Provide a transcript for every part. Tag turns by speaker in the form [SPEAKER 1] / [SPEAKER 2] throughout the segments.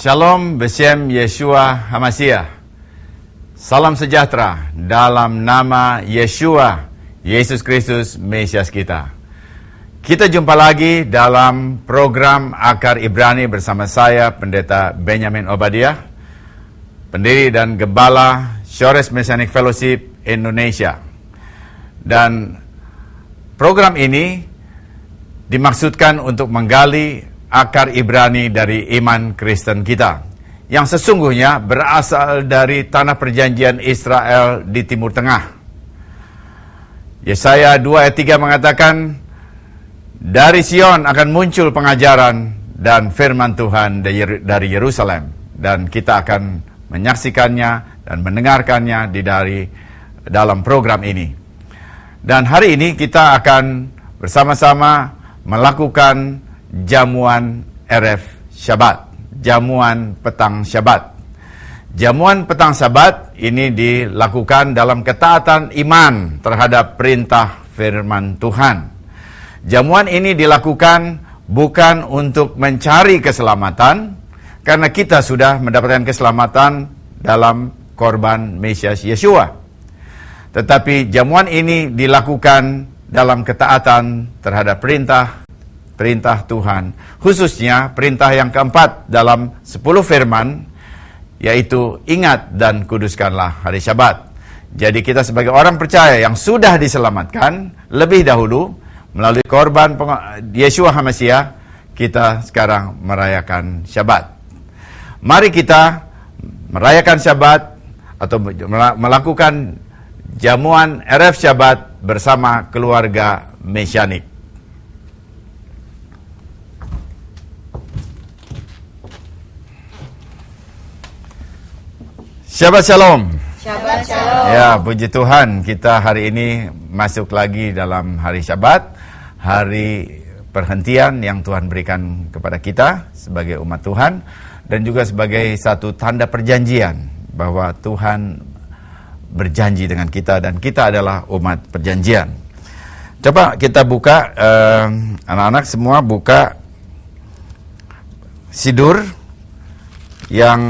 [SPEAKER 1] Shalom Beshem Yeshua HaMashiach. Salam sejahtera dalam nama Yeshua, Yesus Kristus, Mesias kita. Kita jumpa lagi dalam program Akar Ibrani bersama saya, Pendeta Benjamin Obadiah, pendiri dan gembala Shores Messianic Fellowship Indonesia. Dan program ini dimaksudkan untuk menggali akar Ibrani dari iman Kristen kita, yang sesungguhnya berasal dari tanah perjanjian Israel di Timur Tengah. Yesaya 2 ayat 3 mengatakan, dari Sion akan muncul pengajaran dan firman Tuhan dari Yerusalem, dan kita akan menyaksikannya dan mendengarkannya dalam program ini. Dan hari ini kita akan bersama-sama melakukan jamuan RF Syabat, jamuan petang Syabat. Jamuan petang Syabat ini dilakukan dalam ketaatan iman terhadap perintah firman Tuhan. Jamuan ini dilakukan bukan untuk mencari keselamatan, karena kita sudah mendapatkan keselamatan dalam korban Mesias Yeshua. Tetapi jamuan ini dilakukan dalam ketaatan terhadap perintah Tuhan, khususnya perintah yang keempat dalam 10 firman, yaitu ingat dan kuduskanlah hari Syabat. Jadi kita sebagai orang percaya yang sudah diselamatkan lebih dahulu melalui korban Yeshua HaMashiach, kita sekarang merayakan Syabat. Mari kita merayakan Syabat atau melakukan jamuan RF Syabat bersama keluarga Mesianik. Shabbat Shalom.
[SPEAKER 2] Shabbat Shalom.
[SPEAKER 1] Ya, puji Tuhan, kita hari ini masuk lagi dalam hari Syabat, hari perhentian yang Tuhan berikan kepada kita sebagai umat Tuhan, dan juga sebagai satu tanda perjanjian bahwa Tuhan berjanji dengan kita dan kita adalah umat perjanjian. Coba kita buka, anak-anak semua buka sidur yang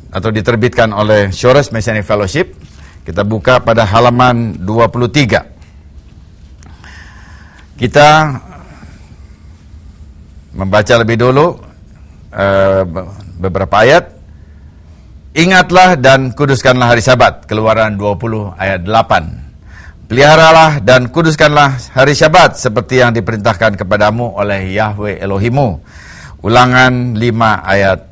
[SPEAKER 1] diterbitkan oleh Shores Messianic Fellowship. Kita buka pada halaman 23. Kita membaca lebih dulu beberapa ayat. Ingatlah dan kuduskanlah hari Sabat, Keluaran 20 ayat 8. Peliharalah dan kuduskanlah hari Syabat seperti yang diperintahkan kepadamu oleh Yahweh Elohimu. Ulangan 5 ayat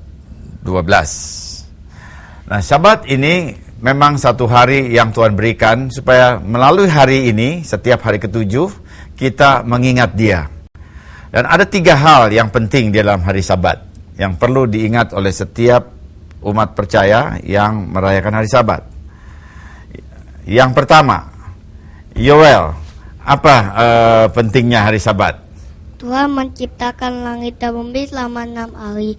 [SPEAKER 1] 12. Nah, Syabat ini memang satu hari yang Tuhan berikan supaya melalui hari ini, setiap hari ke-7, kita mengingat Dia. Dan ada 3 hal yang penting di dalam hari Sabat yang perlu diingat oleh setiap umat percaya yang merayakan hari Sabat. Yang pertama, Yoel, apa pentingnya hari Sabat?
[SPEAKER 2] Tuhan menciptakan langit dan bumi selama 6 hari.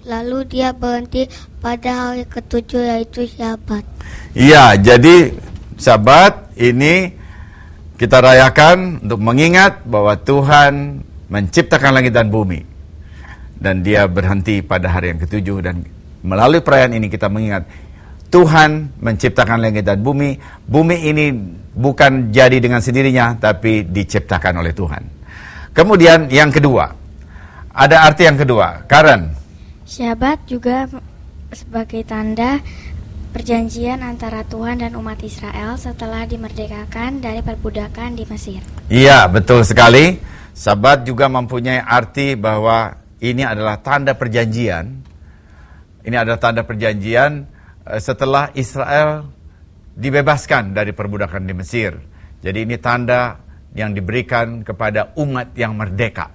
[SPEAKER 2] Lalu Dia berhenti pada hari ke-7, yaitu Syabat. Iya,
[SPEAKER 1] jadi Syabat ini kita rayakan untuk mengingat bahwa Tuhan menciptakan langit dan bumi, dan Dia berhenti pada hari yang ke-7. Dan melalui perayaan ini kita mengingat Tuhan menciptakan langit dan bumi. Bumi ini bukan jadi dengan sendirinya, tapi diciptakan oleh Tuhan. Kemudian yang kedua, ada arti yang kedua, Karen.
[SPEAKER 3] Syabat juga sebagai tanda perjanjian antara Tuhan dan umat Israel setelah dimerdekakan dari perbudakan di Mesir.
[SPEAKER 1] Iya, betul sekali. Syabat juga mempunyai arti bahwa ini adalah tanda perjanjian. Ini adalah tanda perjanjian setelah Israel dibebaskan dari perbudakan di Mesir. Jadi ini tanda yang diberikan kepada umat yang merdeka.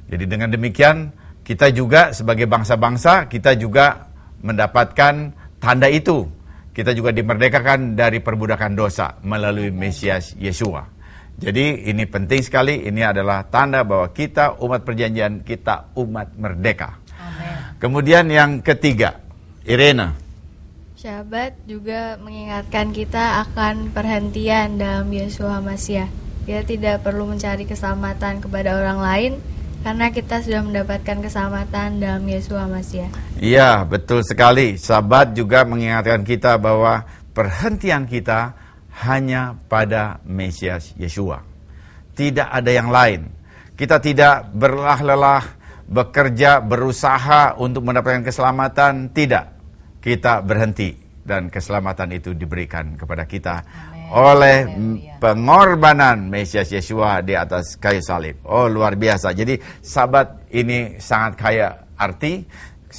[SPEAKER 1] Jadi dengan demikian, kita juga sebagai bangsa-bangsa, kita juga mendapatkan tanda itu. Kita juga dimerdekakan dari perbudakan dosa melalui Mesias Yeshua. Jadi ini penting sekali, ini adalah tanda bahwa kita umat perjanjian, kita umat merdeka.
[SPEAKER 4] Amen.
[SPEAKER 1] Kemudian yang ketiga, Irena.
[SPEAKER 4] Syabat juga mengingatkan kita akan perhentian dalam Yeshua Mashiach. Kita tidak perlu mencari keselamatan kepada orang lain, karena kita sudah mendapatkan keselamatan dalam Yeshua Mashiach.
[SPEAKER 1] Iya, betul sekali. Sabat juga mengingatkan kita bahwa perhentian kita hanya pada Mesias Yeshua. Tidak ada yang lain. Kita tidak berlelah-lelah, bekerja, berusaha untuk mendapatkan keselamatan. Tidak. Kita berhenti dan keselamatan itu diberikan kepada kita oleh pengorbanan Mesias Yeshua di atas kayu salib. Oh, luar biasa. Jadi Sabat ini sangat kaya arti,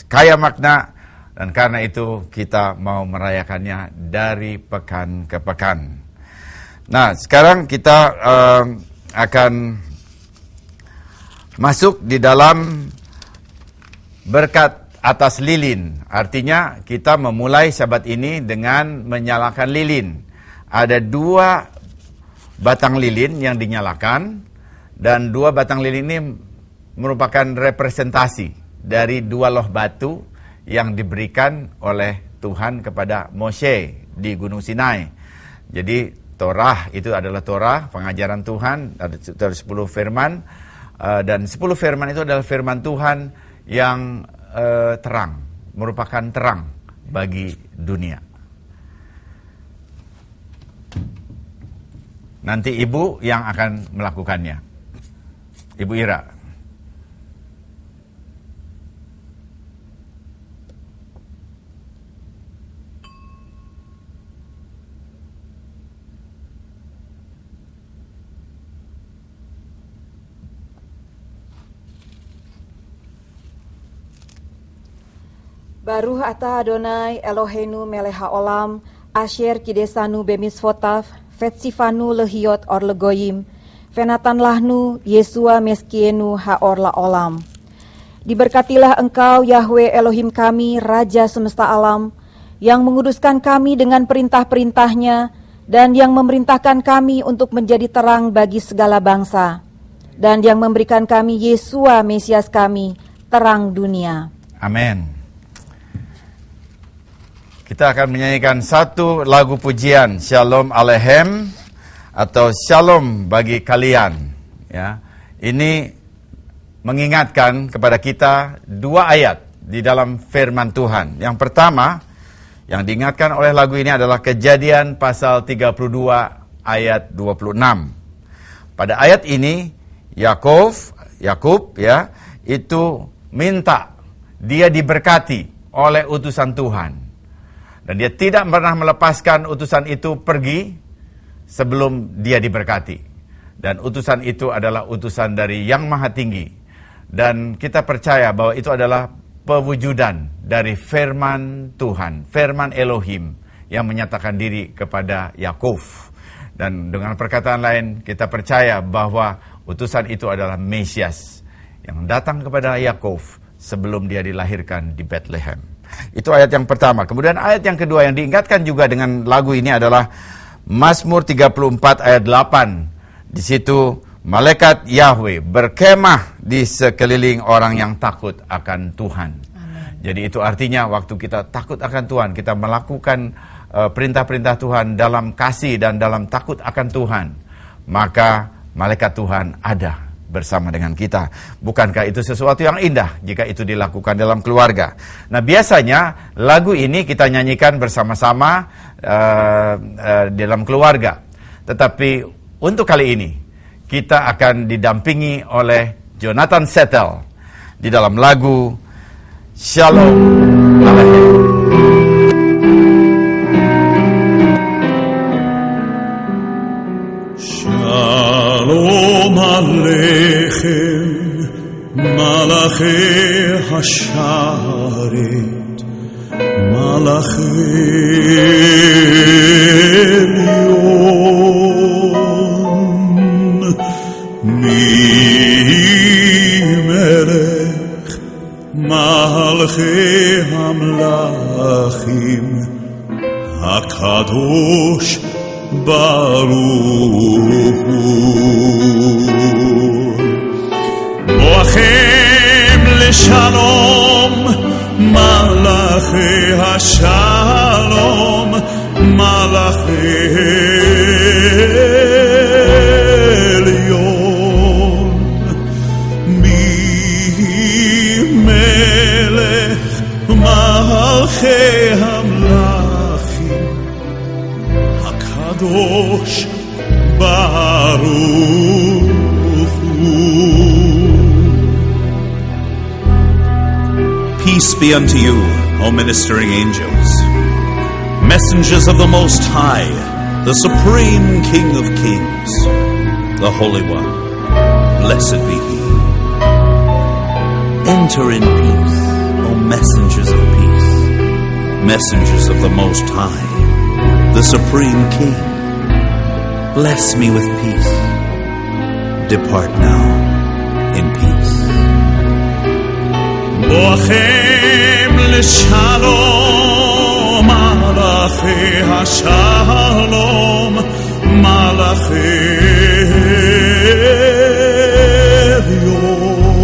[SPEAKER 1] kaya makna, dan karena itu kita mau merayakannya dari pekan ke pekan. Nah, sekarang kita akan masuk di dalam berkat atas lilin. Artinya kita memulai Sabat ini dengan menyalakan lilin. Ada 2 batang lilin yang dinyalakan, dan 2 batang lilin ini merupakan representasi dari 2 loh batu yang diberikan oleh Tuhan kepada Moshe di Gunung Sinai. Jadi Torah itu adalah Torah, pengajaran Tuhan, ada 10 firman, dan 10 firman itu adalah firman Tuhan yang terang, merupakan terang bagi dunia. Nanti Ibu yang akan melakukannya, Ibu Ira.
[SPEAKER 5] Baruch ata Adonai Eloheinu melech haolam, asher kidesanu bemisvotav, vetsifanu lehiot or legoyim, venatan lahnu Yesua meskienu haor laolam. Diberkatilah Engkau Yahweh Elohim kami, Raja semesta alam, yang menguduskan kami dengan perintah-perintahnya, dan yang memerintahkan kami untuk menjadi terang bagi segala bangsa, dan yang memberikan kami Yesua Mesias kami, terang dunia.
[SPEAKER 1] Amin. Kita akan menyanyikan satu lagu pujian, Shalom Aleichem, atau Shalom bagi kalian. Ya, ini mengingatkan kepada kita 2 ayat di dalam firman Tuhan. Yang pertama, yang diingatkan oleh lagu ini adalah Kejadian pasal 32 ayat 26. Pada ayat ini, Yakub ya, itu minta dia diberkati oleh utusan Tuhan. Dan dia tidak pernah melepaskan utusan itu pergi sebelum dia diberkati. Dan utusan itu adalah utusan dari Yang Maha Tinggi. Dan kita percaya bahwa itu adalah pewujudan dari firman Tuhan, firman Elohim yang menyatakan diri kepada Yakub. Dan dengan perkataan lain, kita percaya bahwa utusan itu adalah Mesias yang datang kepada Yakub sebelum dia dilahirkan di Bethlehem. Itu ayat yang pertama. Kemudian ayat yang kedua yang diingatkan juga dengan lagu ini adalah Mazmur 34 ayat 8. Di situ malaikat Yahweh berkemah di sekeliling orang yang takut akan Tuhan. Amen. Jadi itu artinya waktu kita takut akan Tuhan, kita melakukan perintah-perintah Tuhan dalam kasih dan dalam takut akan Tuhan, maka malaikat Tuhan ada bersama dengan kita. Bukankah itu sesuatu yang indah jika itu dilakukan dalam keluarga? Nah, biasanya lagu ini kita nyanyikan bersama-sama dalam keluarga. Tetapi untuk kali ini kita akan didampingi oleh Jonathan Settle di dalam lagu Shalom Aleichem.
[SPEAKER 6] Shalom Aleichem, Malachi Hasharet, Malachi Elyon, Melech, Malachi Hamlachim, HaKadosh Baruch Boachem leshalom מלאכי השלום, מלאכי עליון. מי מלך מלכי המלכים, הקדוש ברוך הוא.
[SPEAKER 7] Peace be unto you, O ministering angels, messengers of the Most High, the Supreme King of Kings, the Holy One. Blessed be He. Enter in peace, O messengers of peace, messengers of the Most High, the Supreme King. Bless me with peace. Depart now in peace.
[SPEAKER 6] בואכם לשלום, מלאכי השלום, מלאכי עליון.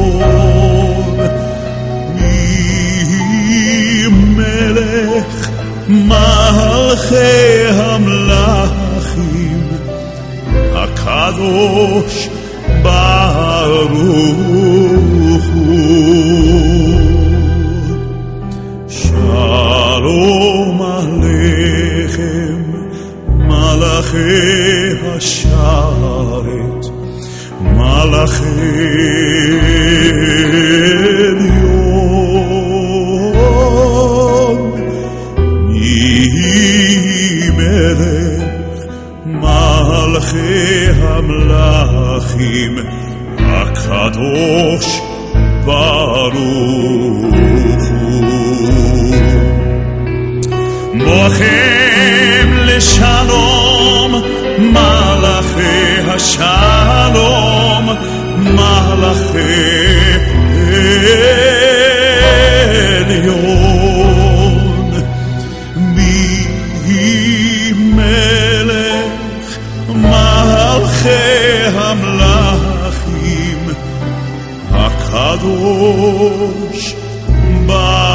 [SPEAKER 6] מי מלך מלכי המלכים, הקדוש ברוך הוא. שלום עליכם מלאכי השרת, מלאכי עליון. מי מלך מלכי המלכים, הקדוש ברוך הוא. בואכם לשלום, מלאכי השלום, מלאכי עליון. מי מלך מלכי המלכים, הקדוש ברוך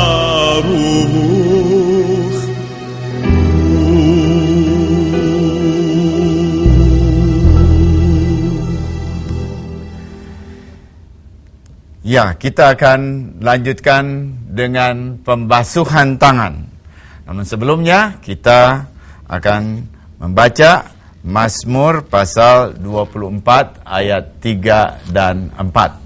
[SPEAKER 1] Ya, kita akan lanjutkan dengan pembasuhan tangan. Namun sebelumnya kita akan membaca Mazmur pasal 24 ayat 3 dan 4.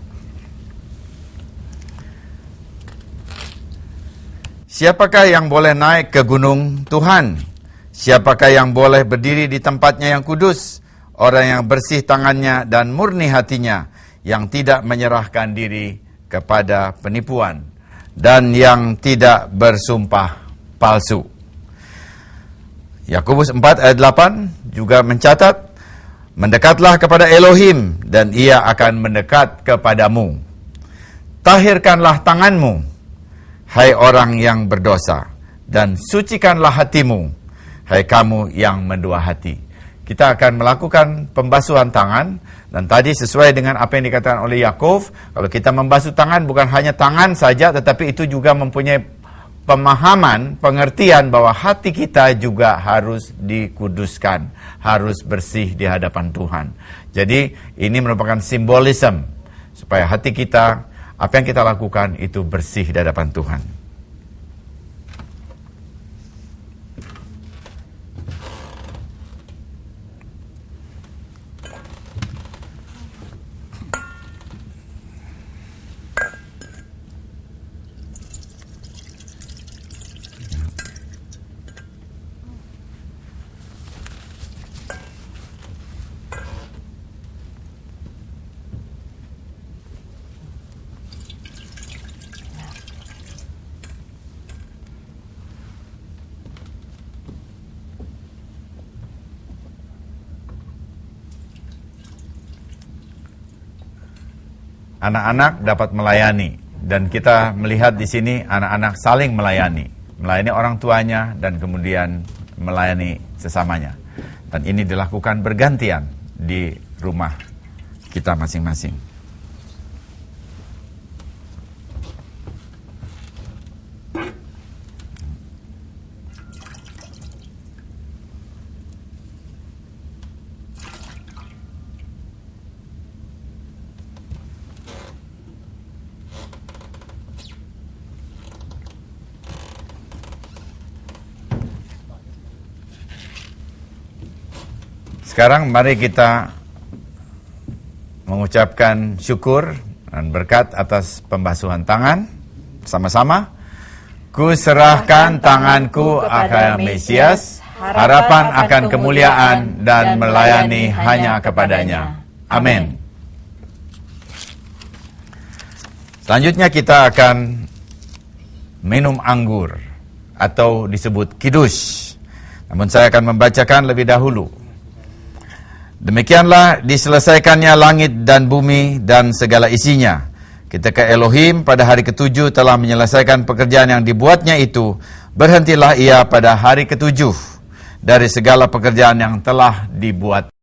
[SPEAKER 1] Siapakah yang boleh naik ke gunung Tuhan? Siapakah yang boleh berdiri di tempatnya yang kudus? Orang yang bersih tangannya dan murni hatinya, yang tidak menyerahkan diri kepada penipuan dan yang tidak bersumpah palsu. Yakobus 4 ayat 8 juga mencatat, mendekatlah kepada Elohim dan ia akan mendekat kepadamu. Tahirkanlah tanganmu, hai orang yang berdosa, dan sucikanlah hatimu, hai kamu yang mendua hati. Kita akan melakukan pembasuhan tangan, dan tadi sesuai dengan apa yang dikatakan oleh Yakov, kalau kita membasuh tangan bukan hanya tangan saja, tetapi itu juga mempunyai pemahaman, pengertian bahwa hati kita juga harus dikuduskan, harus bersih di hadapan Tuhan. Jadi ini merupakan simbolisme supaya hati kita, apa yang kita lakukan itu bersih di hadapan Tuhan. Anak-anak dapat melayani, dan kita melihat di sini anak-anak saling melayani orang tuanya dan kemudian melayani sesamanya. Dan ini dilakukan bergantian di rumah kita masing-masing. Sekarang mari kita mengucapkan syukur dan berkat atas pembasuhan tangan sama-sama. Ku serahkan tanganku akan Mesias, harapan akan kemuliaan dan melayani hanya kepadanya. Amin. Selanjutnya kita akan minum anggur atau disebut kidus. Namun saya akan membacakan lebih dahulu. Demikianlah diselesaikannya langit dan bumi dan segala isinya. Ketika Elohim pada hari ketujuh telah menyelesaikan pekerjaan yang dibuatnya itu, berhentilah ia pada hari ketujuh dari segala pekerjaan yang telah dibuat.